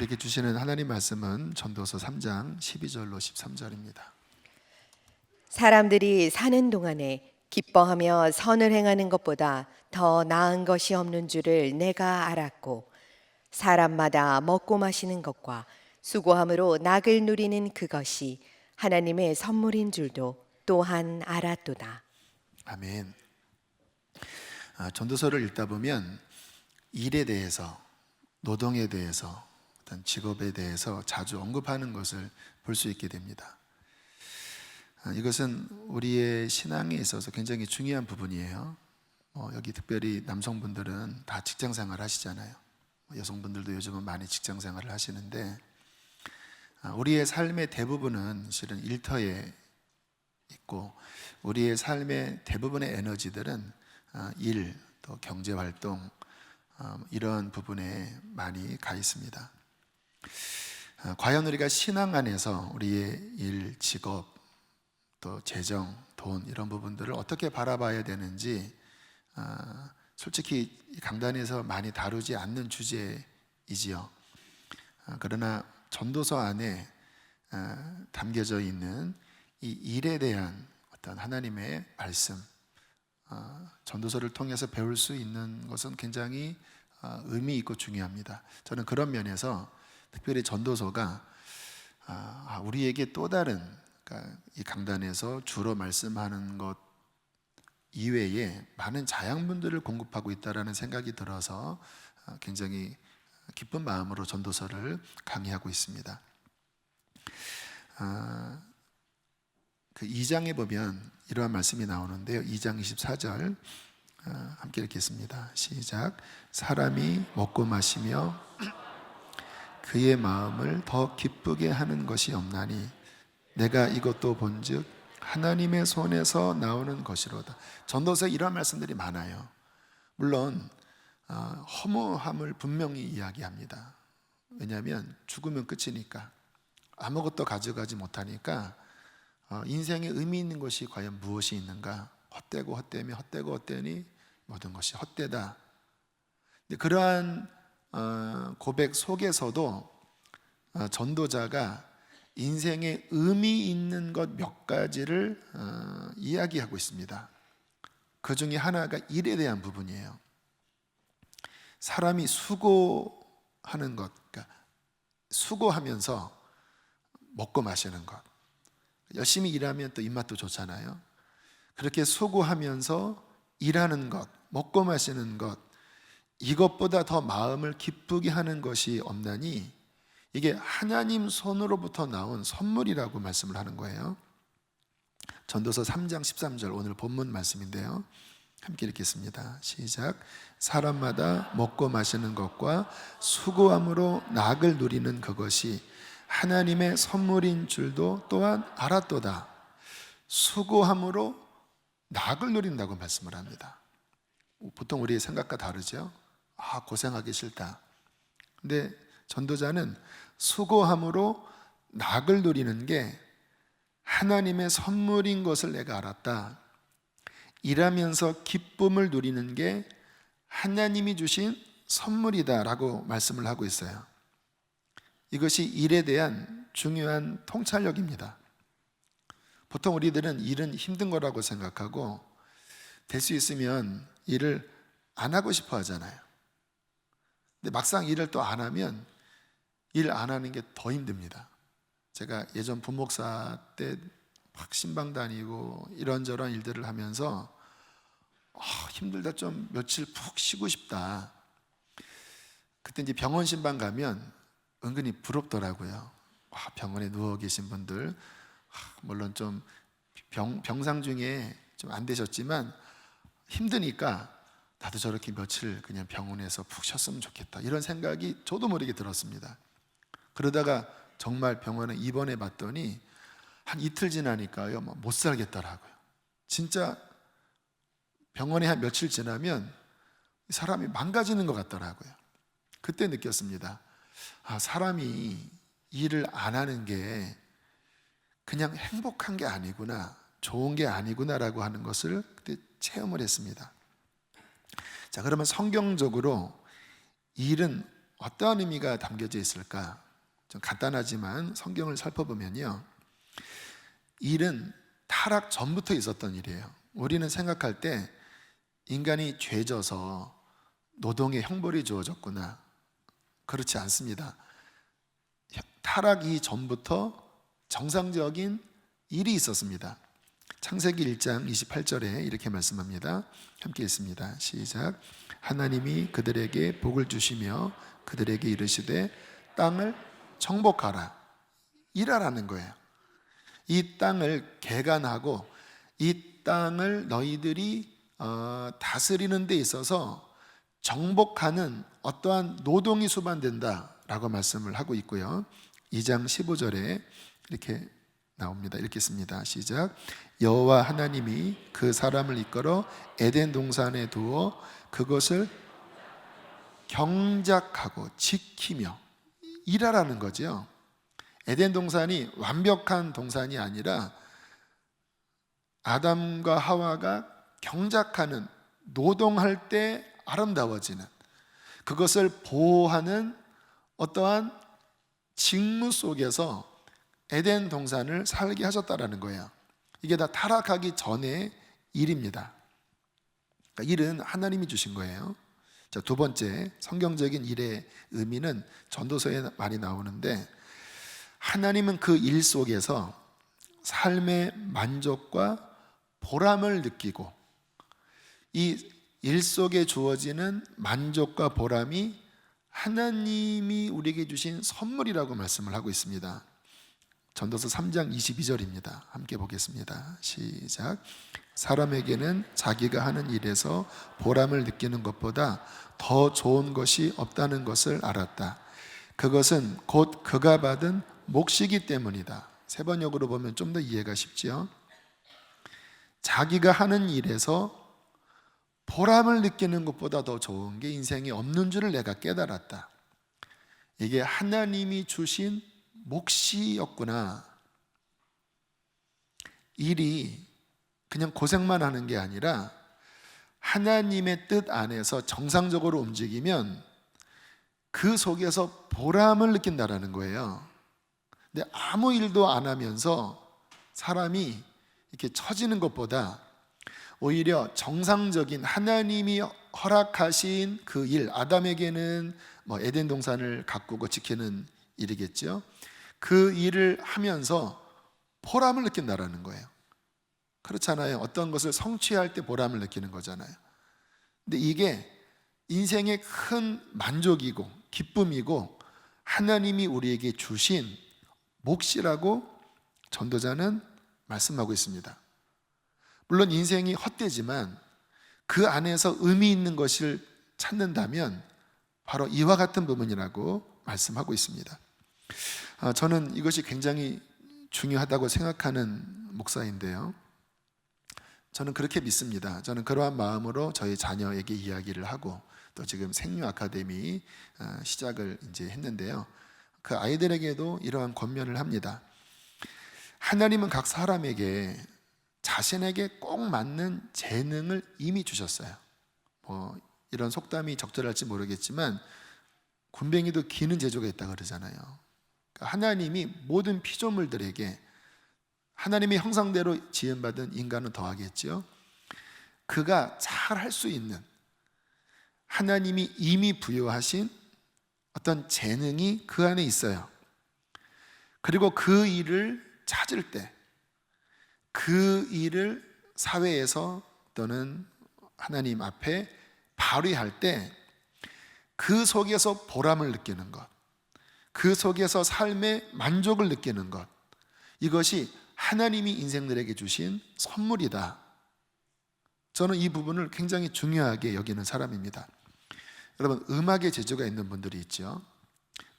우리에게 주시는 하나님 말씀은 전도서 3장 12절로 13절입니다. 사람들이 사는 동안에 기뻐하며 선을 행하는 것보다 더 나은 것이 없는 줄을 내가 알았고, 사람마다 먹고 마시는 것과 수고함으로 낙을 누리는 그것이 하나님의 선물인 줄도 또한 알았도다. 아멘. 전도서를 읽다 보면 일에 대해서, 노동에 대해서, 어떤 직업에 대해서 자주 언급하는 것을 볼 수 있게 됩니다. 이것은 우리의 신앙에 있어서 굉장히 중요한 부분이에요. 여기 특별히 남성분들은 다 직장생활 하시잖아요. 여성분들도 요즘은 많이 직장생활을 하시는데, 우리의 삶의 대부분은 실은 일터에 있고, 우리의 삶의 대부분의 에너지들은 일, 또 경제활동, 이런 부분에 많이 가 있습니다. 과연 우리가 신앙 안에서 우리의 일, 직업, 또 재정, 돈 이런 부분들을 어떻게 바라봐야 되는지 솔직히 강단에서 많이 다루지 않는 주제이지요. 그러나 전도서 안에 담겨져 있는 이 일에 대한 어떤 하나님의 말씀, 전도서를 통해서 배울 수 있는 것은 굉장히 의미 있고 중요합니다. 저는 그런 면에서 특별히 전도서가 우리에게 또 다른, 그러니까 이 강단에서 주로 말씀하는 것 이외에 많은 자양분들을 공급하고 있다는 생각이 들어서 굉장히 기쁜 마음으로 전도서를 강의하고 있습니다. 그 2장에 보면 이러한 말씀이 나오는데요. 2장 24절 함께 읽겠습니다. 시작. 사람이 먹고 마시며 그의 마음을 더 기쁘게 하는 것이 없나니 내가 이것도 본즉 하나님의 손에서 나오는 것이로다. 전도서에 이런 말씀들이 많아요. 물론 허무함을 분명히 이야기합니다. 왜냐하면 죽으면 끝이니까, 아무것도 가져가지 못하니까 인생에 의미 있는 것이 과연 무엇이 있는가? 헛되고 헛되며 헛되고 헛되니 모든 것이 헛되다. 근데 그러한 고백 속에서도 전도자가 인생에 의미 있는 것 몇 가지를 이야기하고 있습니다. 그 중에 하나가 일에 대한 부분이에요. 사람이 수고하는 것, 그러니까 수고하면서 먹고 마시는 것. 열심히 일하면 또 입맛도 좋잖아요. 그렇게 수고하면서 일하는 것, 먹고 마시는 것, 이것보다 더 마음을 기쁘게 하는 것이 없나니 이게 하나님 손으로부터 나온 선물이라고 말씀을 하는 거예요. 전도서 3장 13절 오늘 본문 말씀인데요. 함께 읽겠습니다. 시작. 사람마다 먹고 마시는 것과 수고함으로 낙을 누리는 그것이 하나님의 선물인 줄도 또한 알았도다. 수고함으로 낙을 누린다고 말씀을 합니다. 보통 우리의 생각과 다르죠. 고생하기 싫다. 근데 전도자는 수고함으로 낙을 누리는 게 하나님의 선물인 것을 내가 알았다. 일하면서 기쁨을 누리는 게 하나님이 주신 선물이다 라고 말씀을 하고 있어요. 이것이 일에 대한 중요한 통찰력입니다. 보통 우리들은 일은 힘든 거라고 생각하고 될 수 있으면 일을 안 하고 싶어 하잖아요. 근데 막상 일을 또 안 하면 일 안 하는 게 더 힘듭니다. 제가 예전 부목사 때 막 신방 다니고 이런저런 일들을 하면서 힘들다, 좀 며칠 푹 쉬고 싶다. 그때 이제 병원 신방 가면 은근히 부럽더라고요. 병원에 누워 계신 분들, 물론 좀 병상 중에 좀 안 되셨지만 힘드니까 나도 저렇게 며칠 그냥 병원에서 푹 쉬었으면 좋겠다, 이런 생각이 저도 모르게 들었습니다. 그러다가 정말 병원에 입원해 봤더니 한 이틀 지나니까요, 못 살겠더라고요. 진짜 병원에 한 며칠 지나면 사람이 망가지는 것 같더라고요. 그때 느꼈습니다. 사람이 일을 안 하는 게 그냥 행복한 게 아니구나, 좋은 게 아니구나라고 하는 것을 그때 체험을 했습니다. 자, 그러면 성경적으로 일은 어떠한 의미가 담겨져 있을까? 좀 간단하지만 성경을 살펴보면요, 일은 타락 전부터 있었던 일이에요. 우리는 생각할 때 인간이 죄져서 노동의 형벌이 주어졌구나. 그렇지 않습니다. 타락 이전부터 정상적인 일이 있었습니다. 창세기 1장 28절에 이렇게 말씀합니다. 함께 읽습니다. 시작. 하나님이 그들에게 복을 주시며 그들에게 이르시되 땅을 정복하라. 일하라는 거예요. 이 땅을 개간하고 이 땅을 너희들이 다스리는 데 있어서 정복하는 어떠한 노동이 수반된다라고 말씀을 하고 있고요. 2장 15절에 이렇게 나옵니다. 읽겠습니다. 시작. 여호와 하나님이 그 사람을 이끌어 에덴 동산에 두어 그것을 경작하고 지키며 일하라는 거죠. 에덴 동산이 완벽한 동산이 아니라 아담과 하와가 경작하는, 노동할 때 아름다워지는, 그것을 보호하는 어떠한 직무 속에서 에덴 동산을 살게 하셨다라는 거예요. 이게 다 타락하기 전의 일입니다. 그러니까 일은 하나님이 주신 거예요. 자, 두 번째, 성경적인 일의 의미는 전도서에 많이 나오는데, 하나님은 그 일 속에서 삶의 만족과 보람을 느끼고, 이 일 속에 주어지는 만족과 보람이 하나님이 우리에게 주신 선물이라고 말씀을 하고 있습니다. 전도서 3장 22절입니다. 함께 보겠습니다. 시작. 사람에게는 자기가 하는 일에서 보람을 느끼는 것보다 더 좋은 것이 없다는 것을 알았다. 그것은 곧 그가 받은 몫이기 때문이다. 세 번역으로 보면 좀 더 이해가 쉽지요. 자기가 하는 일에서 보람을 느끼는 것보다 더 좋은 게 인생에 없는 줄을 내가 깨달았다. 이게 하나님이 주신 몫이었구나. 일이 그냥 고생만 하는 게 아니라 하나님의 뜻 안에서 정상적으로 움직이면 그 속에서 보람을 느낀다라는 거예요. 근데 아무 일도 안 하면서 사람이 이렇게 처지는 것보다 오히려 정상적인 하나님이 허락하신 그 일, 아담에게는 에덴 동산을 가꾸고 지키는 일이겠죠. 그 일을 하면서 보람을 느낀다라는 거예요. 그렇잖아요. 어떤 것을 성취할 때 보람을 느끼는 거잖아요. 근데 이게 인생의 큰 만족이고 기쁨이고 하나님이 우리에게 주신 몫이라고 전도자는 말씀하고 있습니다. 물론 인생이 헛되지만 그 안에서 의미 있는 것을 찾는다면 바로 이와 같은 부분이라고 말씀하고 있습니다. 저는 이것이 굉장히 중요하다고 생각하는 목사인데요, 저는 그렇게 믿습니다. 저는 그러한 마음으로 저희 자녀에게 이야기를 하고 또 지금 생류 아카데미 시작을 이제 했는데요, 그 아이들에게도 이러한 권면을 합니다. 하나님은 각 사람에게 자신에게 꼭 맞는 재능을 이미 주셨어요. 이런 속담이 적절할지 모르겠지만 굼벵이도 기는 재주가 있다 그러잖아요. 그러니까 하나님이 모든 피조물들에게 하나님의 형상대로 지음받은 인간은 더하겠죠. 그가 잘 할 수 있는 하나님이 이미 부여하신 어떤 재능이 그 안에 있어요. 그리고 그 일을 찾을 때, 그 일을 사회에서 또는 하나님 앞에 발휘할 때 그 속에서 보람을 느끼는 것, 그 속에서 삶의 만족을 느끼는 것, 이것이 하나님이 인생들에게 주신 선물이다. 저는 이 부분을 굉장히 중요하게 여기는 사람입니다. 여러분, 음악에 재주가 있는 분들이 있죠.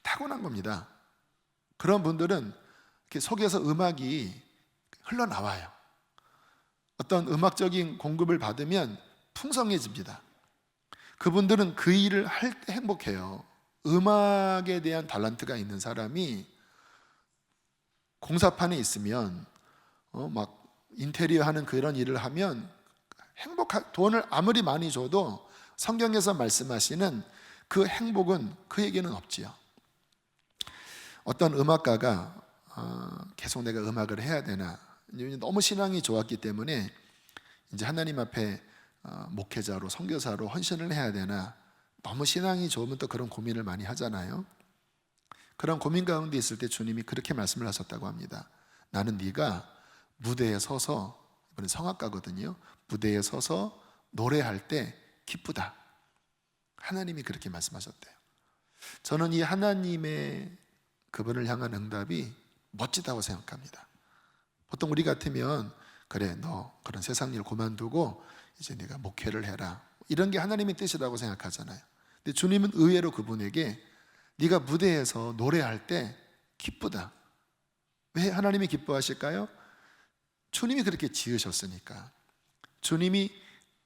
타고난 겁니다. 그런 분들은 이렇게 속에서 음악이 흘러나와요. 어떤 음악적인 공급을 받으면 풍성해집니다. 그분들은 그 일을 할 때 행복해요. 음악에 대한 달란트가 있는 사람이 공사판에 있으면 막 인테리어 하는 그런 일을 하면 돈을 아무리 많이 줘도 성경에서 말씀하시는 그 행복은 그에게는 없지요. 어떤 음악가가 계속 내가 음악을 해야 되나, 너무 신앙이 좋았기 때문에 이제 하나님 앞에 목회자로 선교사로 헌신을 해야 되나, 너무 신앙이 좋으면 또 그런 고민을 많이 하잖아요. 그런 고민 가운데 있을 때 주님이 그렇게 말씀을 하셨다고 합니다. 나는 네가 무대에 서서, 이번엔 성악가거든요, 무대에 서서 노래할 때 기쁘다. 하나님이 그렇게 말씀하셨대요. 저는 이 하나님의 그분을 향한 응답이 멋지다고 생각합니다. 보통 우리 같으면 그래, 너 그런 세상 일 그만두고 이제 네가 목회를 해라, 이런 게 하나님의 뜻이라고 생각하잖아요. 근데 주님은 의외로 그분에게 네가 무대에서 노래할 때 기쁘다. 왜 하나님이 기뻐하실까요? 주님이 그렇게 지으셨으니까, 주님이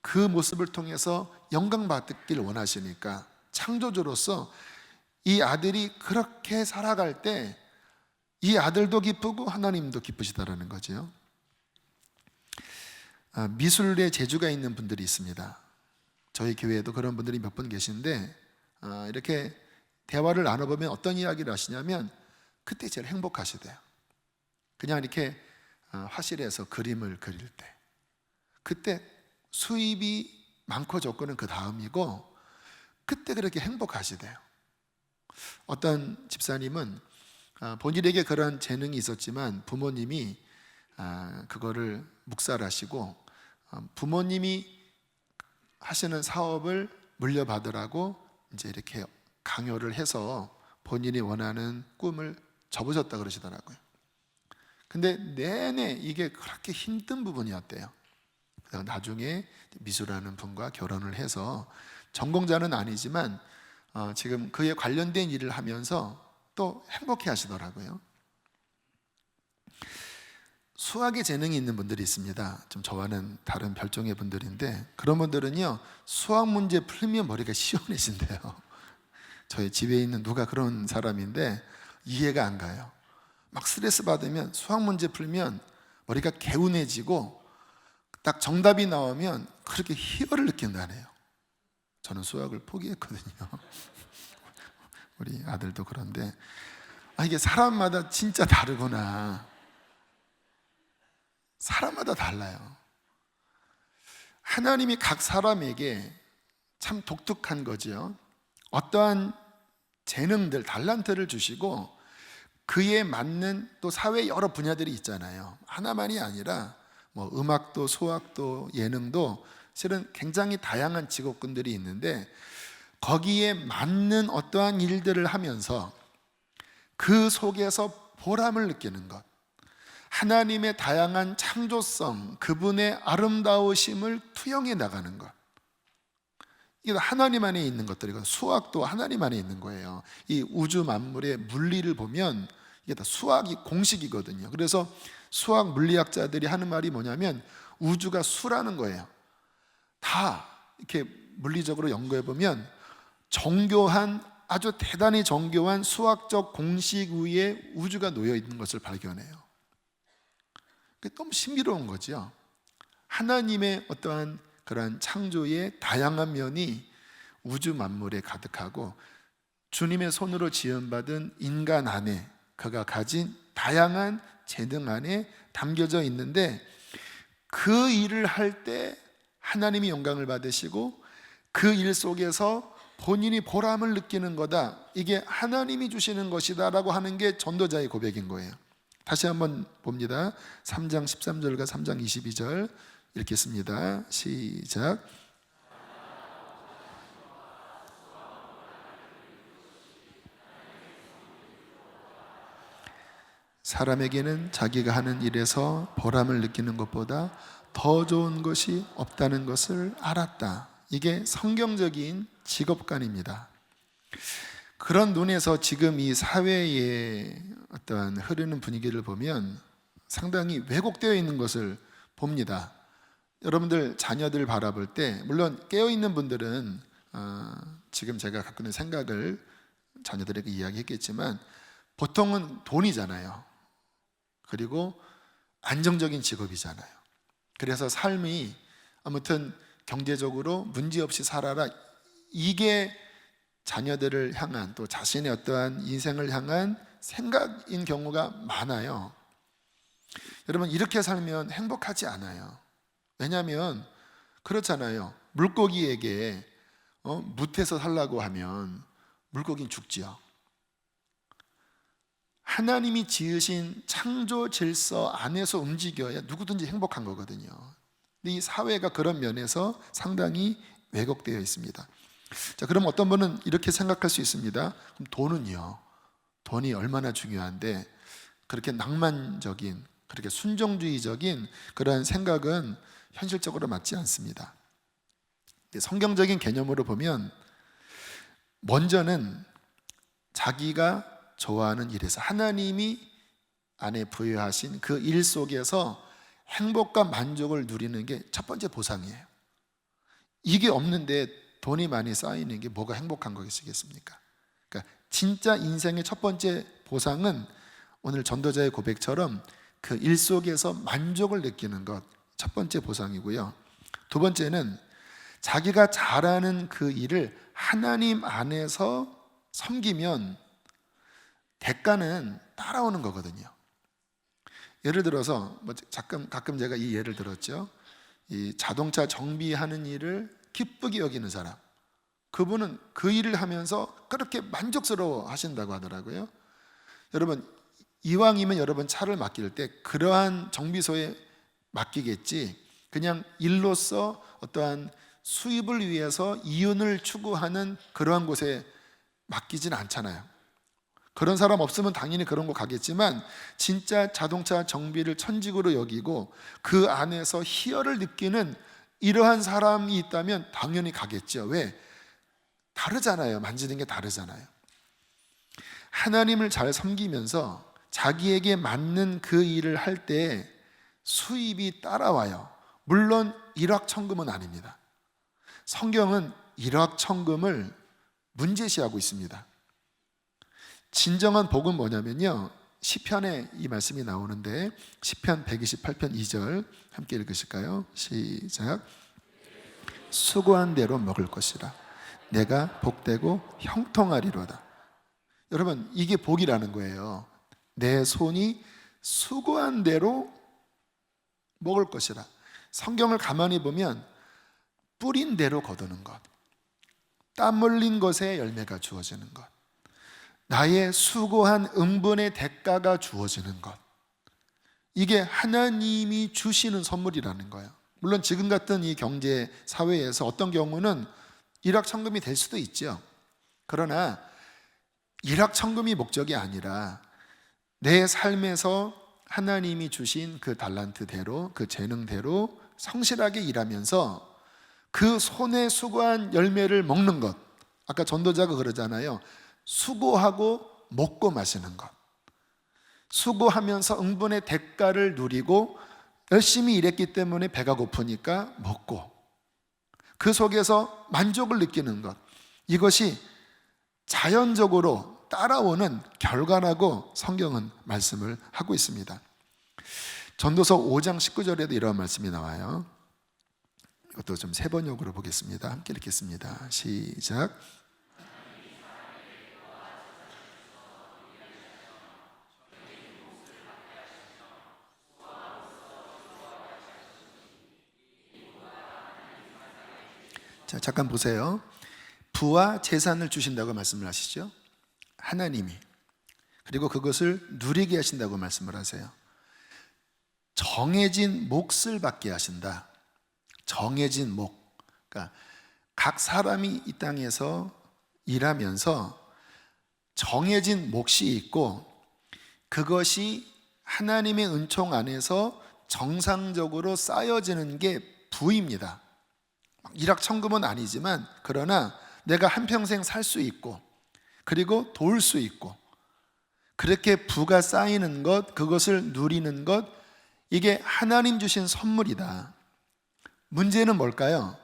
그 모습을 통해서 영광받길 원하시니까, 창조주로서 이 아들이 그렇게 살아갈 때 이 아들도 기쁘고 하나님도 기쁘시다라는 거죠. 미술에 재주가 있는 분들이 있습니다. 저희 교회에도 그런 분들이 몇 분 계신데, 이렇게 대화를 나눠보면 어떤 이야기를 하시냐면 그때 제일 행복하시대요. 그냥 이렇게 화실에서 그림을 그릴 때, 그때 수입이 많고 적고는 그 다음이고 그때 그렇게 행복하시대요. 어떤 집사님은 본인에게 그런 재능이 있었지만 부모님이 그거를 묵살하시고 부모님이 하시는 사업을 물려받으라고 이제 이렇게 강요를 해서 본인이 원하는 꿈을 접으셨다 그러시더라고요. 근데 내내 이게 그렇게 힘든 부분이었대요. 나중에 미수라는 분과 결혼을 해서, 전공자는 아니지만 지금 그에 관련된 일을 하면서 또 행복해 하시더라고요. 수학에 재능이 있는 분들이 있습니다. 좀 저와는 다른 별종의 분들인데, 그런 분들은요, 수학 문제 풀면 머리가 시원해진대요. 저희 집에 있는 누가 그런 사람인데 이해가 안 가요. 막 스트레스 받으면 수학 문제 풀면 머리가 개운해지고 딱 정답이 나오면 그렇게 희열을 느낀다네요. 저는 수학을 포기했거든요. 우리 아들도 그런데 이게 사람마다 진짜 다르구나. 사람마다 달라요. 하나님이 각 사람에게 참 독특한 거죠. 어떠한 재능들, 달란트를 주시고 그에 맞는 또 사회 여러 분야들이 있잖아요. 하나만이 아니라 뭐 음악도 수학도 예능도 실은 굉장히 다양한 직업군들이 있는데, 거기에 맞는 어떠한 일들을 하면서 그 속에서 보람을 느끼는 것, 하나님의 다양한 창조성, 그분의 아름다우심을 투영해 나가는 것, 이게 하나님 안에 있는 것들이고, 수학도 하나님 안에 있는 거예요. 이 우주 만물의 물리를 보면 이게 다 수학이 공식이거든요. 그래서 수학 물리학자들이 하는 말이 뭐냐면 우주가 수라는 거예요. 다 이렇게 물리적으로 연구해 보면 정교한, 아주 대단히 정교한 수학적 공식 위에 우주가 놓여 있는 것을 발견해요. 그게 너무 신비로운 거죠. 하나님의 어떠한 그러한 창조의 다양한 면이 우주 만물에 가득하고, 주님의 손으로 지음받은 인간 안에 그가 가진 다양한 재능 안에 담겨져 있는데, 그 일을 할 때 하나님이 영광을 받으시고 그 일 속에서 본인이 보람을 느끼는 거다, 이게 하나님이 주시는 것이다 라고 하는 게 전도자의 고백인 거예요. 다시 한번 봅니다. 3장 13절과 3장 22절 읽겠습니다. 시작. 사람에게는 자기가 하는 일에서 보람을 느끼는 것보다 더 좋은 것이 없다는 것을 알았다. 이게 성경적인 직업관입니다. 그런 눈에서 지금 이 사회의 어떠한 흐르는 분위기를 보면 상당히 왜곡되어 있는 것을 봅니다. 여러분들 자녀들 바라볼 때, 물론 깨어있는 분들은 지금 제가 갖고 있는 생각을 자녀들에게 이야기했겠지만 보통은 돈이잖아요. 그리고 안정적인 직업이잖아요. 그래서 삶이 아무튼 경제적으로 문제없이 살아라, 이게 자녀들을 향한 또 자신의 어떠한 인생을 향한 생각인 경우가 많아요. 여러분, 이렇게 살면 행복하지 않아요. 왜냐하면 그렇잖아요. 물고기에게 묻혀서 살라고 하면 물고기는 죽지요. 하나님이 지으신 창조 질서 안에서 움직여야 누구든지 행복한 거거든요. 근데 이 사회가 그런 면에서 상당히 왜곡되어 있습니다. 자, 그럼 어떤 분은 이렇게 생각할 수 있습니다. 그럼 돈은요? 돈이 얼마나 중요한데 그렇게 낭만적인, 그렇게 순종주의적인 그런 생각은 현실적으로 맞지 않습니다. 성경적인 개념으로 보면 먼저는 자기가 좋아하는 일에서 하나님이 안에 부여하신 그 일 속에서 행복과 만족을 누리는 게 첫 번째 보상이에요. 이게 없는데 돈이 많이 쌓이는 게 뭐가 행복한 것이겠습니까? 그러니까 진짜 인생의 첫 번째 보상은 오늘 전도자의 고백처럼 그 일 속에서 만족을 느끼는 것, 첫 번째 보상이고요. 두 번째는 자기가 잘하는 그 일을 하나님 안에서 섬기면 대가는 따라오는 거거든요. 예를 들어서 가끔 제가 이 예를 들었죠. 이 자동차 정비하는 일을 기쁘게 여기는 사람, 그분은 그 일을 하면서 그렇게 만족스러워 하신다고 하더라고요. 여러분, 이왕이면 여러분 차를 맡길 때 그러한 정비소에 맡기겠지, 그냥 일로서 어떠한 수입을 위해서 이윤을 추구하는 그러한 곳에 맡기진 않잖아요. 그런 사람 없으면 당연히 그런 거 가겠지만 진짜 자동차 정비를 천직으로 여기고 그 안에서 희열을 느끼는 이러한 사람이 있다면 당연히 가겠죠. 왜? 다르잖아요. 만지는 게 다르잖아요. 하나님을 잘 섬기면서 자기에게 맞는 그 일을 할 때 수입이 따라와요. 물론 일확천금은 아닙니다. 성경은 일확천금을 문제시하고 있습니다. 진정한 복은 뭐냐면요, 시편에 이 말씀이 나오는데 시편 128편 2절 함께 읽으실까요? 시작. 수고한 대로 먹을 것이라 내가 복되고 형통하리로다. 여러분, 이게 복이라는 거예요. 내 손이 수고한 대로 먹을 것이라. 성경을 가만히 보면 뿌린 대로 거두는 것, 땀 흘린 것에 열매가 주어지는 것, 나의 수고한 응분의 대가가 주어지는 것, 이게 하나님이 주시는 선물이라는 거예요. 물론 지금 같은 이 경제 사회에서 어떤 경우는 일확천금이 될 수도 있죠. 그러나 일확천금이 목적이 아니라 내 삶에서 하나님이 주신 그 달란트대로, 그 재능대로 성실하게 일하면서 그 손에 수고한 열매를 먹는 것. 아까 전도자가 그러잖아요. 수고하고 먹고 마시는 것. 수고하면서 응분의 대가를 누리고 열심히 일했기 때문에 배가 고프니까 먹고 그 속에서 만족을 느끼는 것. 이것이 자연적으로 따라오는 결과라고 성경은 말씀을 하고 있습니다. 전도서 5장 19절에도 이런 말씀이 나와요. 이것도 좀 세 번역으로 보겠습니다. 함께 읽겠습니다. 시작. 자, 잠깐 보세요. 부와 재산을 주신다고 말씀을 하시죠. 하나님이. 그리고 그것을 누리게 하신다고 말씀을 하세요. 정해진 몫을 받게 하신다. 정해진 몫. 그러니까 각 사람이 이 땅에서 일하면서 정해진 몫이 있고 그것이 하나님의 은총 안에서 정상적으로 쌓여지는 게 부입니다. 일확천금은 아니지만 그러나 내가 한평생 살 수 있고 그리고 도울 수 있고 그렇게 부가 쌓이는 것, 그것을 누리는 것, 이게 하나님 주신 선물이다. 문제는 뭘까요?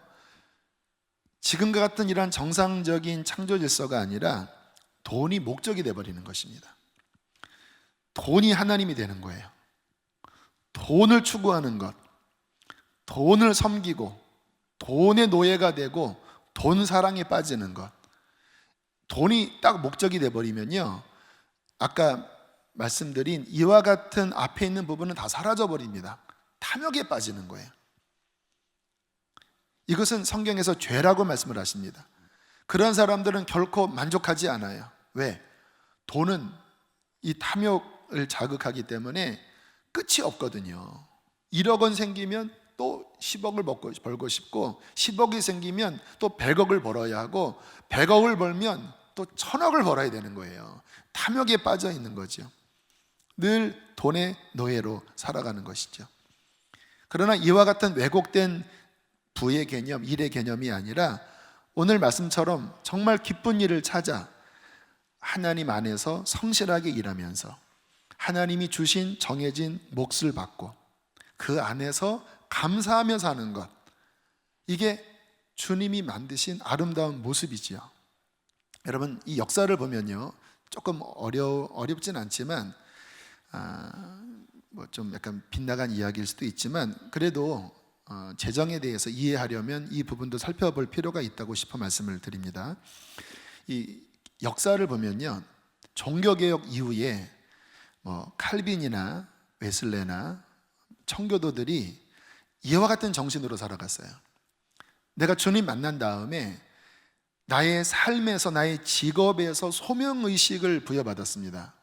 지금과 같은 이러한 정상적인 창조 질서가 아니라 돈이 목적이 되어버리는 것입니다. 돈이 하나님이 되는 거예요. 돈을 추구하는 것, 돈을 섬기고 돈의 노예가 되고 돈 사랑에 빠지는 것, 돈이 딱 목적이 돼버리면요, 아까 말씀드린 이와 같은 앞에 있는 부분은 다 사라져 버립니다. 탐욕에 빠지는 거예요. 이것은 성경에서 죄라고 말씀을 하십니다. 그런 사람들은 결코 만족하지 않아요. 왜? 돈은 이 탐욕을 자극하기 때문에 끝이 없거든요. 1억 원 생기면 또 10억을 벌고 싶고, 10억이 생기면 또 100억을 벌어야 하고, 100억을 벌면 또 1000억을 벌어야 되는 거예요. 탐욕에 빠져 있는 거죠. 늘 돈의 노예로 살아가는 것이죠. 그러나 이와 같은 왜곡된 부의 개념, 일의 개념이 아니라 오늘 말씀처럼 정말 기쁜 일을 찾아 하나님 안에서 성실하게 일하면서 하나님이 주신 정해진 몫을 받고 그 안에서 감사하며 사는 것, 이게 주님이 만드신 아름다운 모습이지요. 여러분, 이 역사를 보면요, 조금 어렵진 않지만 뭐 좀 약간 빗나간 이야기일 수도 있지만, 그래도 재정에 대해서 이해하려면 이 부분도 살펴볼 필요가 있다고 싶어 말씀을 드립니다. 이 역사를 보면요, 종교개혁 이후에 뭐 칼빈이나 웨슬레나 청교도들이 이와 같은 정신으로 살아갔어요. 내가 주님 만난 다음에 나의 삶에서, 나의 직업에서 소명의식을 부여받았습니다.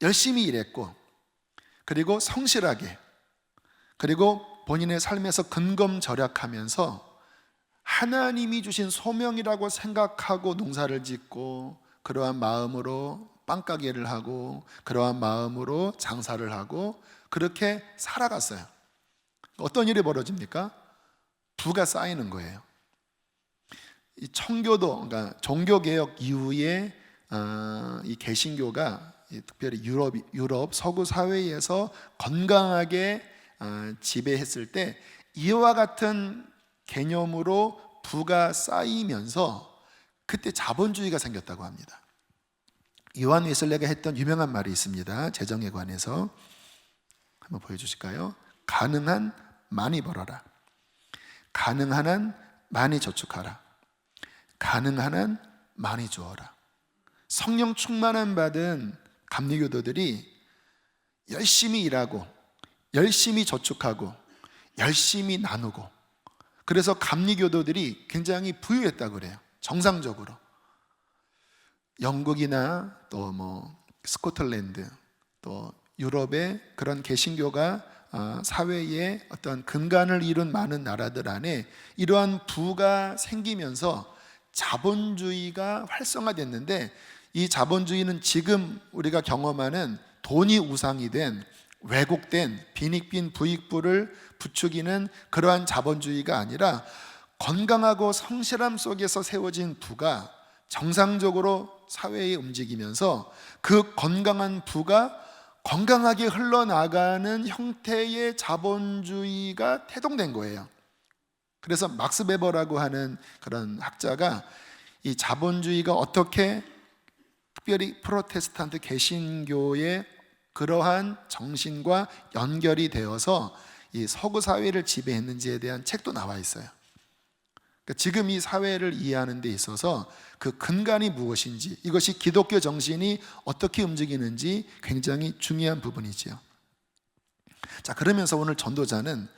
열심히 일했고, 그리고 성실하게, 그리고 본인의 삶에서 근검절약하면서 하나님이 주신 소명이라고 생각하고 농사를 짓고, 그러한 마음으로 빵가게를 하고, 그러한 마음으로 장사를 하고, 그렇게 살아갔어요. 어떤 일이 벌어집니까? 부가 쌓이는 거예요. 이 청교도, 그러니까 종교개혁 이후에 이 개신교가 특별히 유럽 서구 사회에서 건강하게 지배했을 때 이와 같은 개념으로 부가 쌓이면서 그때 자본주의가 생겼다고 합니다. 요한 웨슬레가 했던 유명한 말이 있습니다. 재정에 관해서 한번 보여주실까요? 가능한 많이 벌어라, 가능한 한 많이 저축하라, 가능한 한 많이 주어라. 성령 충만함 받은 감리교도들이 열심히 일하고, 열심히 저축하고, 열심히 나누고, 그래서 감리교도들이 굉장히 부유했다고 그래요. 정상적으로. 영국이나 또 뭐 스코틀랜드, 또 유럽의 그런 개신교가 사회에 어떤 근간을 이룬 많은 나라들 안에 이러한 부가 생기면서 자본주의가 활성화됐는데, 이 자본주의는 지금 우리가 경험하는 돈이 우상이 된 왜곡된 빈익빈 부익부를 부추기는 그러한 자본주의가 아니라 건강하고 성실함 속에서 세워진 부가 정상적으로 사회에 움직이면서 그 건강한 부가 건강하게 흘러나가는 형태의 자본주의가 태동된 거예요. 그래서 막스 베버라고 하는 그런 학자가 이 자본주의가 어떻게 특별히 프로테스탄트 개신교의 그러한 정신과 연결이 되어서 이 서구 사회를 지배했는지에 대한 책도 나와 있어요. 그러니까 지금 이 사회를 이해하는 데 있어서 그 근간이 무엇인지, 이것이 기독교 정신이 어떻게 움직이는지 굉장히 중요한 부분이지요. 자, 그러면서 오늘 전도자는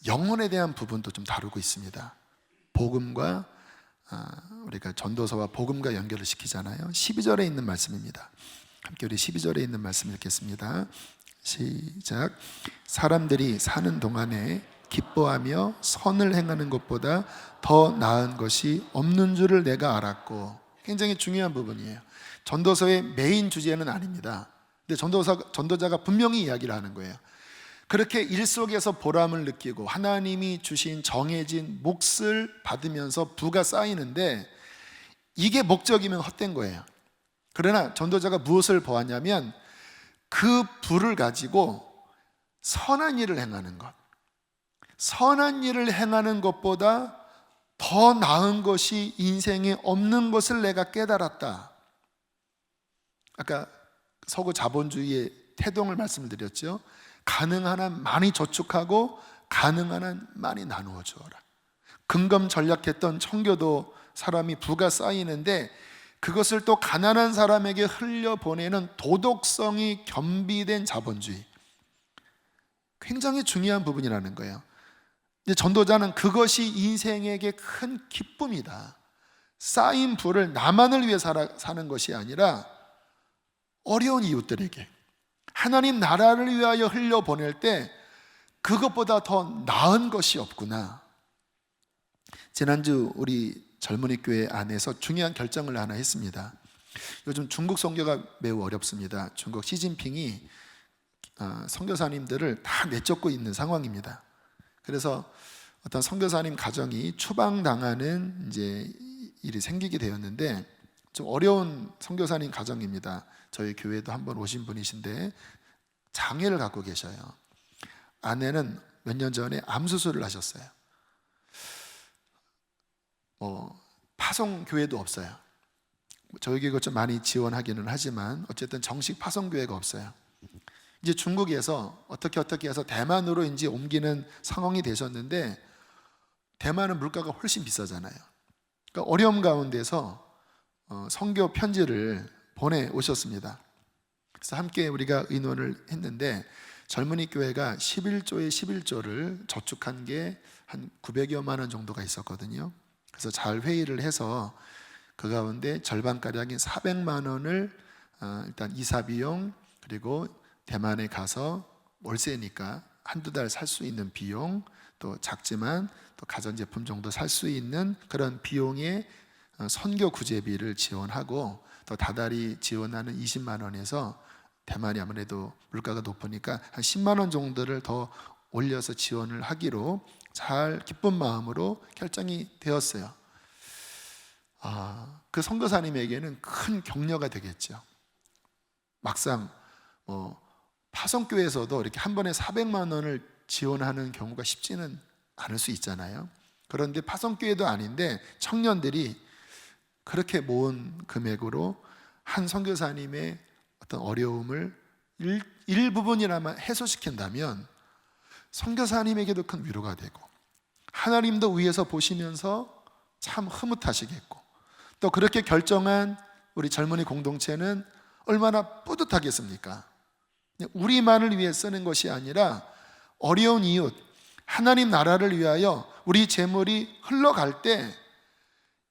영혼에 대한 부분도 좀 다루고 있습니다. 복음과 우리가 전도서와 복음과 연결을 시키잖아요. 12절에 있는 말씀입니다. 함께 우리 12절에 있는 말씀 읽겠습니다. 시작. 사람들이 사는 동안에 기뻐하며 선을 행하는 것보다 더 나은 것이 없는 줄을 내가 알았고. 굉장히 중요한 부분이에요. 전도서의 메인 주제는 아닙니다. 근데 전도자가 분명히 이야기를 하는 거예요. 그렇게 일 속에서 보람을 느끼고 하나님이 주신 정해진 몫을 받으면서 부가 쌓이는데, 이게 목적이면 헛된 거예요. 그러나 전도자가 무엇을 보았냐면 그 부를 가지고 선한 일을 행하는 것, 선한 일을 행하는 것보다 더 나은 것이 인생에 없는 것을 내가 깨달았다. 아까 서구 자본주의의 태동을 말씀을 드렸죠. 가능한 한 많이 저축하고 가능한 한 많이 나누어 주어라. 근검 전략했던 청교도 사람이 부가 쌓이는데 그것을 또 가난한 사람에게 흘려보내는 도덕성이 겸비된 자본주의, 굉장히 중요한 부분이라는 거예요. 근데 전도자는 그것이 인생에게 큰 기쁨이다. 쌓인 부를 나만을 위해 사는 것이 아니라 어려운 이웃들에게, 하나님 나라를 위하여 흘려보낼 때 그것보다 더 나은 것이 없구나. 지난주 우리 젊은이 교회 안에서 중요한 결정을 하나 했습니다. 요즘 중국 선교가 매우 어렵습니다. 중국 시진핑이 선교사님들을 다 내쫓고 있는 상황입니다. 그래서 어떤 선교사님 가정이 추방당하는 이제 일이 생기게 되었는데, 좀 어려운 선교사님 가정입니다. 저희 교회도 한번 오신 분이신데 장애를 갖고 계셔요. 아내는 몇 년 전에 암 수술을 하셨어요. 파송 교회도 없어요. 저희 교회가 좀 많이 지원하기는 하지만 어쨌든 정식 파송 교회가 없어요. 이제 중국에서 어떻게 해서 대만으로 이제 옮기는 상황이 되셨는데, 대만은 물가가 훨씬 비싸잖아요. 그러니까 어려움 가운데서 선교 편지를 보내 오셨습니다. 그래서 함께 우리가 의논을 했는데, 젊은이 교회가 11조에 11조를 저축한 게 한 900여만 원 정도가 있었거든요. 그래서 잘 회의를 해서 그 가운데 절반가량인 400만 원을 일단 이사 비용, 그리고 대만에 가서 월세니까 한두 달 살 수 있는 비용, 또 작지만 또 가전제품 정도 살 수 있는 그런 비용의 선교 구제비를 지원하고, 또 다달이 지원하는 20만 원에서 대만이 아무래도 물가가 높으니까 한 10만 원 정도를 더 올려서 지원을 하기로 잘 기쁜 마음으로 결정이 되었어요. 그 선교사님에게는 큰 격려가 되겠죠. 막상 파송교회에서도 이렇게 한 번에 400만 원을 지원하는 경우가 쉽지는 않을 수 있잖아요. 그런데 파송교회도 아닌데 청년들이 그렇게 모은 금액으로 한 선교사님의 어떤 어려움을 일부분이나마 해소시킨다면 선교사님에게도 큰 위로가 되고, 하나님도 위에서 보시면서 참 흐뭇하시겠고, 또 그렇게 결정한 우리 젊은이 공동체는 얼마나 뿌듯하겠습니까? 우리만을 위해 쓰는 것이 아니라 어려운 이웃, 하나님 나라를 위하여 우리 재물이 흘러갈 때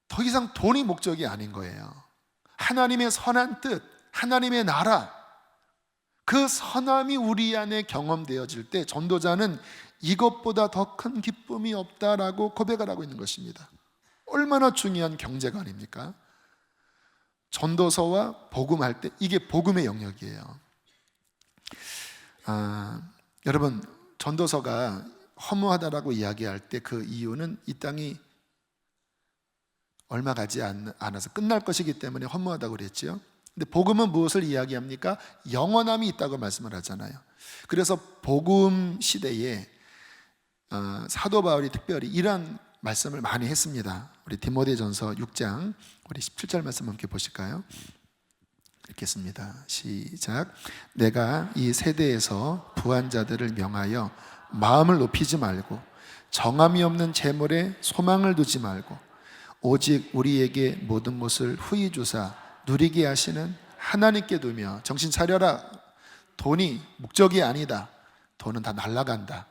더 이상 돈이 목적이 아닌 거예요. 하나님의 선한 뜻, 하나님의 나라, 그 선함이 우리 안에 경험되어질 때 전도자는 이것보다 더 큰 기쁨이 없다라고 고백을 하고 있는 것입니다. 얼마나 중요한 경제가 아닙니까? 전도서와 복음할 때 이게 복음의 영역이에요. 여러분, 전도서가 허무하다라고 이야기할 때 그 이유는 이 땅이 얼마 가지 않아서 끝날 것이기 때문에 허무하다고 그랬죠. 근데 복음은 무엇을 이야기합니까? 영원함이 있다고 말씀을 하잖아요. 그래서 복음 시대에 사도 바울이 특별히 이런 말씀을 많이 했습니다. 우리 디모데전서 6장 우리 17절 말씀 함께 보실까요? 읽겠습니다. 시작. 내가 이 세대에서 부한 자들을 명하여 마음을 높이지 말고 정함이 없는 재물에 소망을 두지 말고 오직 우리에게 모든 것을 후히 주사 누리게 하시는 하나님께 두며 정신 차려라. 돈이 목적이 아니다. 돈은 다 날아간다.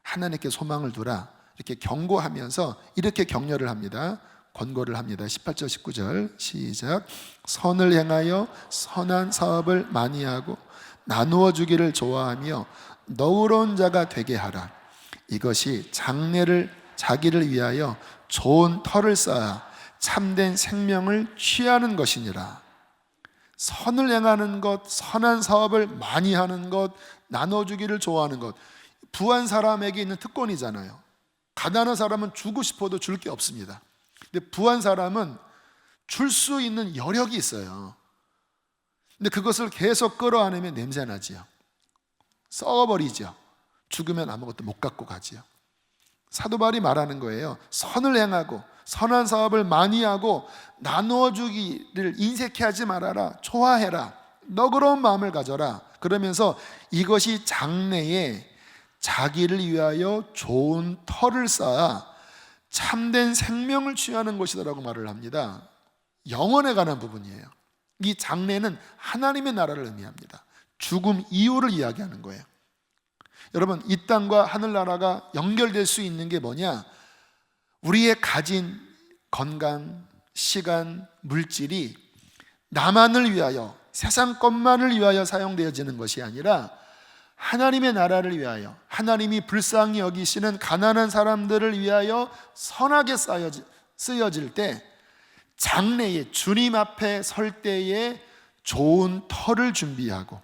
하나님께 소망을 두라. 이렇게 경고하면서 이렇게 격려를 합니다. 권고를 합니다. 18절 19절 시작. 선을 행하여 선한 사업을 많이 하고 나누어 주기를 좋아하며 너그러운 자가 되게 하라. 이것이 장래를 자기를 위하여 좋은 터를 쌓아 참된 생명을 취하는 것이니라. 선을 행하는 것, 선한 사업을 많이 하는 것, 나눠주기를 좋아하는 것, 부한 사람에게 있는 특권이잖아요. 가난한 사람은 주고 싶어도 줄 게 없습니다. 근데 부한 사람은 줄 수 있는 여력이 있어요. 근데 그것을 계속 끌어안으면 냄새나지요. 썩어버리죠. 죽으면 아무것도 못 갖고 가지요. 사도 바울이 말하는 거예요. 선을 행하고 선한 사업을 많이 하고 나누어 주기를 인색해 하지 말아라. 좋아해라. 너그러운 마음을 가져라. 그러면서 이것이 장래에 자기를 위하여 좋은 터를 쌓아 참된 생명을 취하는 것이다라고 말을 합니다. 영혼에 관한 부분이에요. 이 장래는 하나님의 나라를 의미합니다. 죽음 이후를 이야기하는 거예요. 여러분, 이 땅과 하늘나라가 연결될 수 있는 게 뭐냐? 우리의 가진 건강, 시간, 물질이 나만을 위하여, 세상 것만을 위하여 사용되어지는 것이 아니라 하나님의 나라를 위하여, 하나님이 불쌍히 여기시는 가난한 사람들을 위하여 선하게 쓰여질 때, 장래에 주님 앞에 설 때에 좋은 터를 준비하고,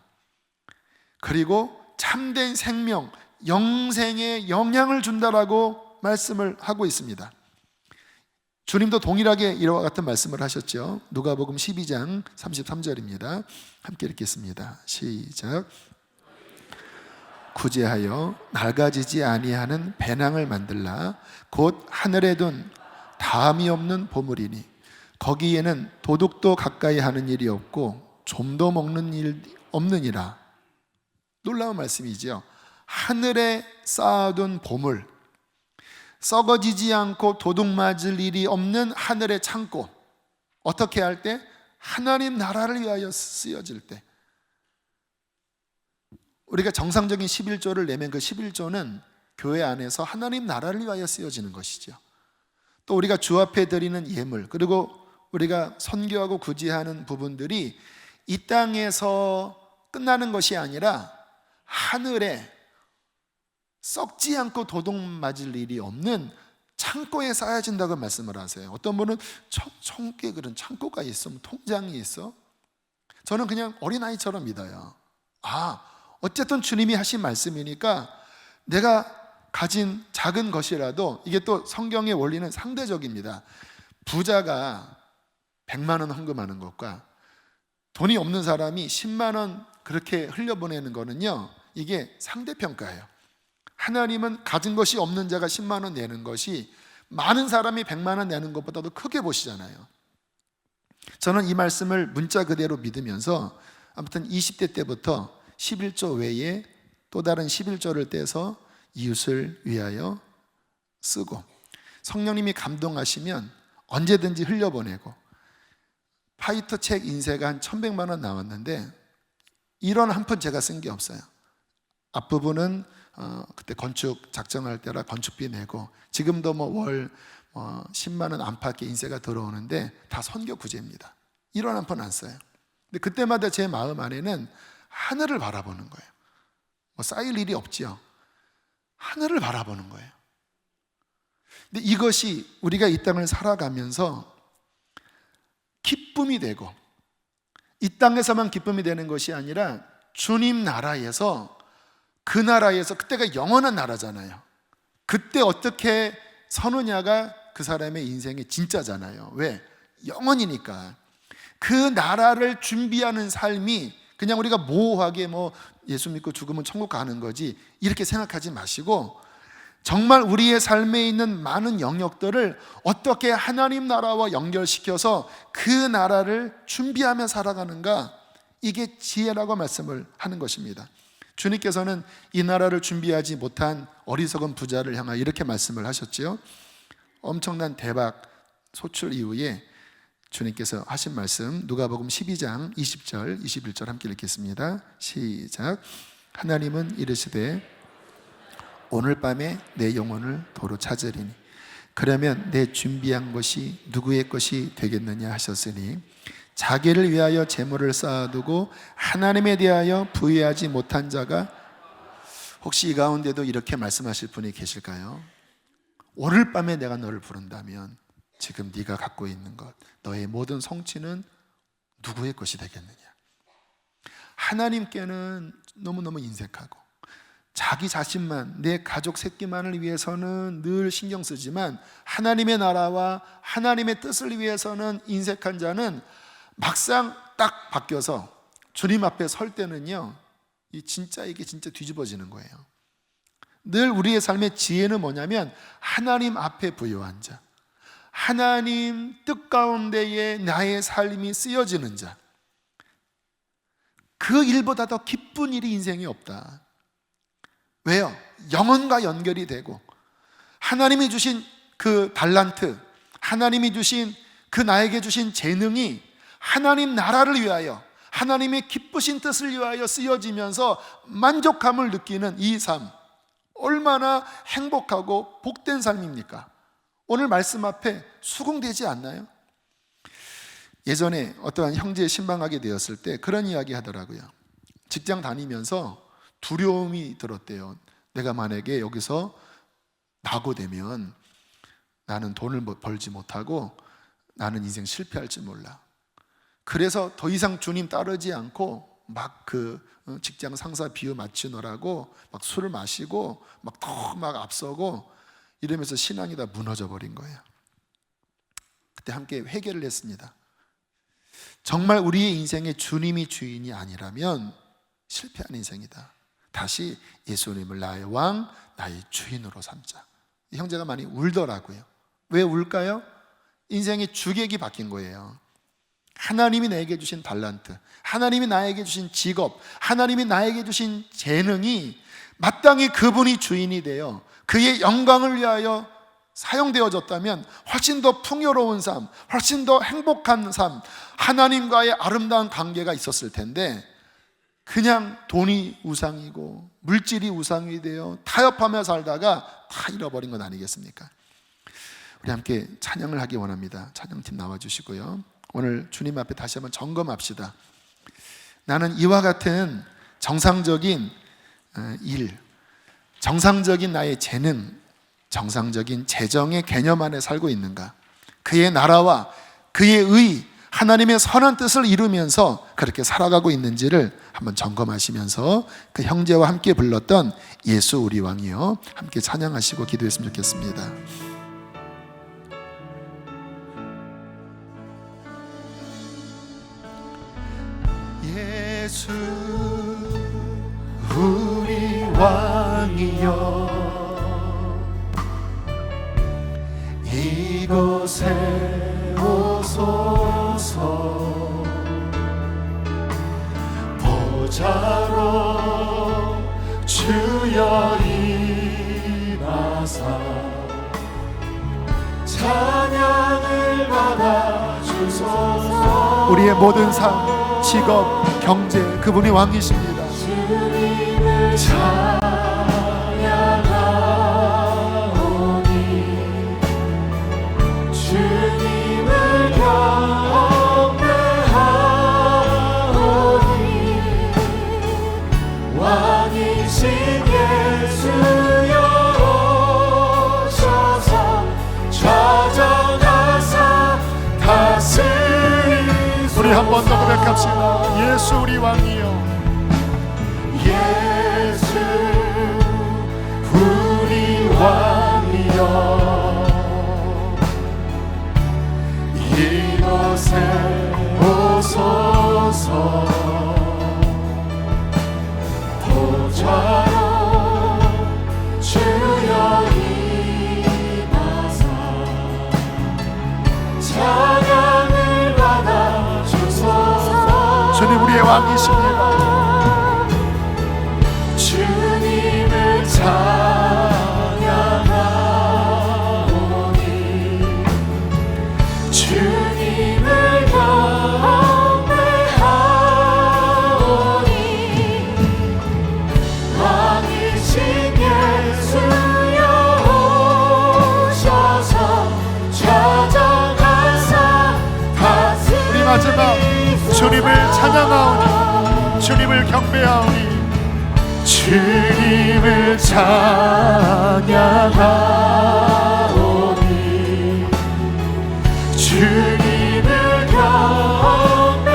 그리고 참된 생명, 영생에 영향을 준다라고 말씀을 하고 있습니다. 주님도 동일하게 이와 같은 말씀을 하셨죠. 누가복음 12장 33절입니다. 함께 읽겠습니다. 시작. 구제하여 낡아지지 아니하는 배낭을 만들라. 곧 하늘에 둔 다함이 없는 보물이니 거기에는 도둑도 가까이 하는 일이 없고 좀도 먹는 일 없느니라. 놀라운 말씀이죠. 하늘에 쌓아둔 보물, 썩어지지 않고 도둑 맞을 일이 없는 하늘의 창고. 어떻게 할 때? 하나님 나라를 위하여 쓰여질 때. 우리가 정상적인 11조를 내면 그 11조는 교회 안에서 하나님 나라를 위하여 쓰여지는 것이죠. 또 우리가 주 앞에 드리는 예물, 그리고 우리가 선교하고 구제하는 부분들이 이 땅에서 끝나는 것이 아니라 하늘에 썩지 않고 도둑 맞을 일이 없는 창고에 쌓여진다고 말씀을 하세요. 어떤 분은 천국에 그런 창고가 있어, 통장이 있어? 저는 그냥 어린아이처럼 믿어요. 어쨌든 주님이 하신 말씀이니까 내가 가진 작은 것이라도, 이게 또 성경의 원리는 상대적입니다. 부자가 100만 원 헌금하는 것과 돈이 없는 사람이 10만 원 그렇게 흘려보내는 거는요, 이게 상대평가예요. 하나님은 가진 것이 없는 자가 10만 원 내는 것이 많은 사람이 100만 원 내는 것보다도 크게 보시잖아요. 저는 이 말씀을 문자 그대로 믿으면서 아무튼 20대 때부터 11조 외에 또 다른 11조를 떼서 이웃을 위하여 쓰고, 성령님이 감동하시면 언제든지 흘려보내고, 파이터 책 인쇄가 한 1100만 원 나왔는데 1원 한 푼 제가 쓴 게 없어요. 앞부분은 그때 건축 작정할 때라 건축비 내고, 지금도 월 10만 원 안팎의 인쇄가 들어오는데 다 선교 구제입니다. 1원 한 푼 안 써요. 근데 그때마다 제 마음 안에는 하늘을 바라보는 거예요. 쌓일 일이 없지요. 하늘을 바라보는 거예요. 근데 이것이 우리가 이 땅을 살아가면서 기쁨이 되고, 이 땅에서만 기쁨이 되는 것이 아니라 주님 나라에서, 그 나라에서, 그때가 영원한 나라잖아요. 그때 어떻게 서느냐가 그 사람의 인생의 진짜잖아요. 왜? 영원이니까. 그 나라를 준비하는 삶이 그냥 우리가 모호하게 예수 믿고 죽으면 천국 가는 거지 이렇게 생각하지 마시고, 정말 우리의 삶에 있는 많은 영역들을 어떻게 하나님 나라와 연결시켜서 그 나라를 준비하며 살아가는가, 이게 지혜라고 말씀을 하는 것입니다. 주님께서는 이 나라를 준비하지 못한 어리석은 부자를 향하여 이렇게 말씀을 하셨지요. 엄청난 대박 소출 이후에 주님께서 하신 말씀, 누가복음 12장 20절 21절 함께 읽겠습니다. 시작. 하나님은 이르시되 오늘 밤에 내 영혼을 도로 찾으리니 그러면 내 준비한 것이 누구의 것이 되겠느냐 하셨으니, 자기를 위하여 재물을 쌓아두고 하나님에 대하여 부유하지 못한 자가, 혹시 이 가운데도 이렇게 말씀하실 분이 계실까요? 오늘 밤에 내가 너를 부른다면 지금 네가 갖고 있는 것, 너의 모든 성취는 누구의 것이 되겠느냐? 하나님께는 너무너무 인색하고, 자기 자신만, 내 가족 새끼만을 위해서는 늘 신경 쓰지만 하나님의 나라와 하나님의 뜻을 위해서는 인색한 자는 막상 딱 바뀌어서 주님 앞에 설 때는요, 이게 진짜 뒤집어지는 거예요. 늘 우리의 삶의 지혜는 뭐냐면 하나님 앞에 부요한 자, 하나님 뜻 가운데에 나의 삶이 쓰여지는 자, 그 일보다 더 기쁜 일이 인생에 없다. 왜요? 영혼과 연결이 되고 하나님이 주신 그 달란트, 하나님이 주신 그 나에게 주신 재능이 하나님 나라를 위하여, 하나님의 기쁘신 뜻을 위하여 쓰여지면서 만족감을 느끼는 이 삶, 얼마나 행복하고 복된 삶입니까? 오늘 말씀 앞에 수긍되지 않나요? 예전에 어떠한 형제에 신방하게 되었을 때 그런 이야기 하더라고요. 직장 다니면서 두려움이 들었대요. 내가 만약에 여기서 낙오되면 나는 돈을 벌지 못하고 나는 인생 실패할지 몰라. 그래서 더 이상 주님 따르지 않고 막 그 직장 상사 비유 맞추느라고 막 술을 마시고 막 더 막 앞서고 이러면서 신앙이 다 무너져 버린 거예요. 그때 함께 회개를 했습니다. 정말 우리의 인생에 주님이 주인이 아니라면 실패한 인생이다. 다시 예수님을 나의 왕, 나의 주인으로 삼자. 형제가 많이 울더라고요. 왜 울까요? 인생의 주객이 바뀐 거예요. 하나님이 나에게 주신 달란트, 하나님이 나에게 주신 직업, 하나님이 나에게 주신 재능이 마땅히 그분이 주인이 되어 그의 영광을 위하여 사용되어졌다면 훨씬 더 풍요로운 삶, 훨씬 더 행복한 삶, 하나님과의 아름다운 관계가 있었을 텐데 그냥 돈이 우상이고 물질이 우상이 되어 타협하며 살다가 다 잃어버린 건 아니겠습니까? 우리 함께 찬양을 하기 원합니다. 찬양팀 나와주시고요. 오늘 주님 앞에 다시 한번 점검합시다. 나는 이와 같은 정상적인 일, 정상적인 나의 재능, 정상적인 재정의 개념 안에 살고 있는가? 그의 나라와 그의 의, 하나님의 선한 뜻을 이루면서 그렇게 살아가고 있는지를 한번 점검하시면서 그 형제와 함께 불렀던 예수 우리 왕이여 함께 찬양하시고 기도했으면 좋겠습니다. 예수 우리 왕이여 이곳에 오소서 보좌로 주여 임하사 찬양을 받아 주소서. 우리의 모든 삶, 직업, 경제, 그분이 왕이십니다. 주님을 찬양하오니 주님을 경배하오니 왕이신 예수여 오셔서 좌정하사 다스리소서. 우리 한 번 더 고백합시다. 예수 우리 왕이여 예수 우리 왕이여 이곳에 오소서 보좌로 주여 임하사 찬양을 받아 주소서. 주님 우리의 왕이십니다. 주님을 찬양하오니 주님을 경배하오니 왕이신 예수여 오셔서 좌정하사 다스리소서. 우리 마지막 주님을 찬양하오니 주님을 경배하오니 주님을 찬양하오니 주님을 경배하오니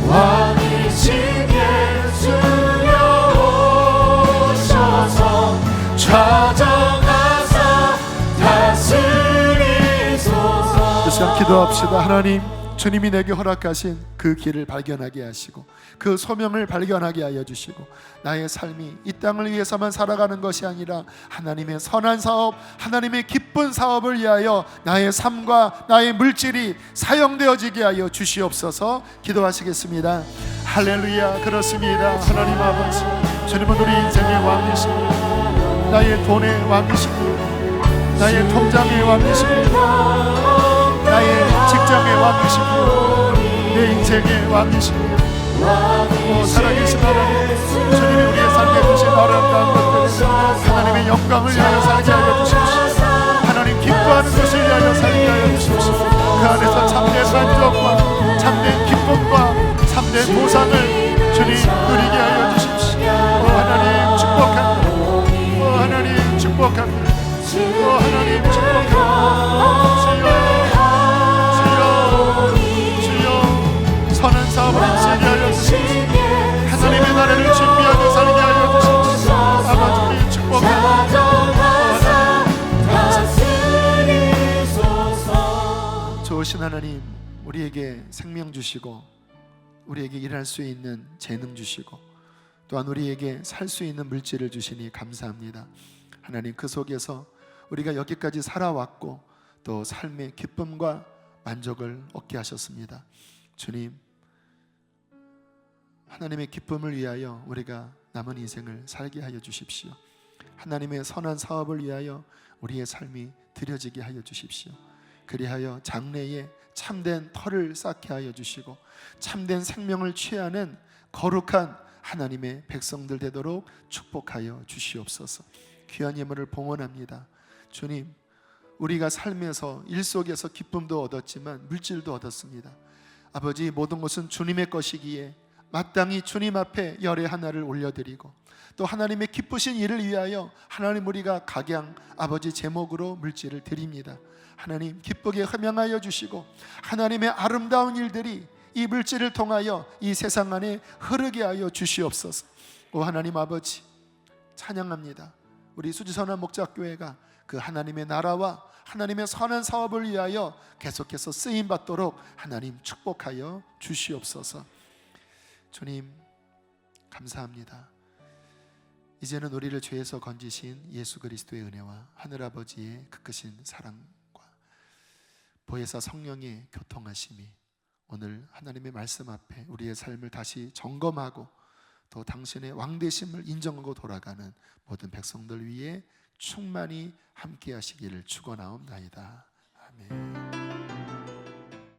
왕이신 예수여 오셔서 좌정하사 다스리소서. 이 시간 기도합시다. 하나님, 주님이 내게 허락하신 그 길을 발견하게 하시고 그 소명을 발견하게 하여 주시고 나의 삶이 이 땅을 위해서만 살아가는 것이 아니라 하나님의 선한 사업, 하나님의 기쁜 사업을 위하여 나의 삶과 나의 물질이 사용되어지게 하여 주시옵소서. 기도하시겠습니다. 할렐루야. 그렇습니다. 하나님 아버지, 주님은 우리 인생의 왕이십니다. 나의 돈의 왕이시고 나의 통장의 왕이시고 나의 직장의 왕이시고 내 인생의 왕이시고 살아계신 하나님, 주님이 우리의 삶에 주신 아름다운 것들 하나님의 영광을 위하여 살게 하여 주십시오. 하나님 기뻐하는 것을 위하여 살게 하여 주십시오. 그 안에서 참된 만족과 참된 기쁨과 참된 보상을 주님 누리게 하여 주십시오. 하나님 축복합니다. 하나님 축복합니다. 하나님 축복합니다. 주여 선한 사업을 인치게 하여 주십시오. 하나님의 나라를 준비하게 살게 하여 주십시오. 아버지 축복합니다. 좋으신 하나님, 우리에게 생명 주시고 우리에게 일할 수 있는 재능 주시고 또한 우리에게 살 수 있는 물질을 주시니 감사합니다. 하나님, 그 속에서 우리가 여기까지 살아왔고 또 삶의 기쁨과 만족을 얻게 하셨습니다. 주님, 하나님의 기쁨을 위하여 우리가 남은 인생을 살게 하여 주십시오. 하나님의 선한 사업을 위하여 우리의 삶이 드려지게 하여 주십시오. 그리하여 장래에 참된 터를 쌓게 하여 주시고 참된 생명을 취하는 거룩한 하나님의 백성들 되도록 축복하여 주시옵소서. 귀한 예물을 봉헌합니다. 주님, 우리가 삶에서 일 속에서 기쁨도 얻었지만 물질도 얻었습니다. 아버지, 모든 것은 주님의 것이기에 마땅히 주님 앞에 열의 하나를 올려드리고 또 하나님의 기쁘신 일을 위하여 하나님, 우리가 각양 아버지 제목으로 물질을 드립니다. 하나님, 기쁘게 흠양하여 주시고 하나님의 아름다운 일들이 이 물질을 통하여 이 세상 안에 흐르게 하여 주시옵소서. 오 하나님 아버지, 찬양합니다. 우리 수지선한 목자교회가 그 하나님의 나라와 하나님의 선한 사업을 위하여 계속해서 쓰임받도록 하나님 축복하여 주시옵소서. 주님 감사합니다. 이제는 우리를 죄에서 건지신 예수 그리스도의 은혜와 하늘아버지의 그 크신 사랑과 보혜사 성령의 교통하심이 오늘 하나님의 말씀 앞에 우리의 삶을 다시 점검하고 또 당신의 왕되심을 인정하고 돌아가는 모든 백성들 위에 충만히 함께 하시기를 축원하옵나이다. 아멘.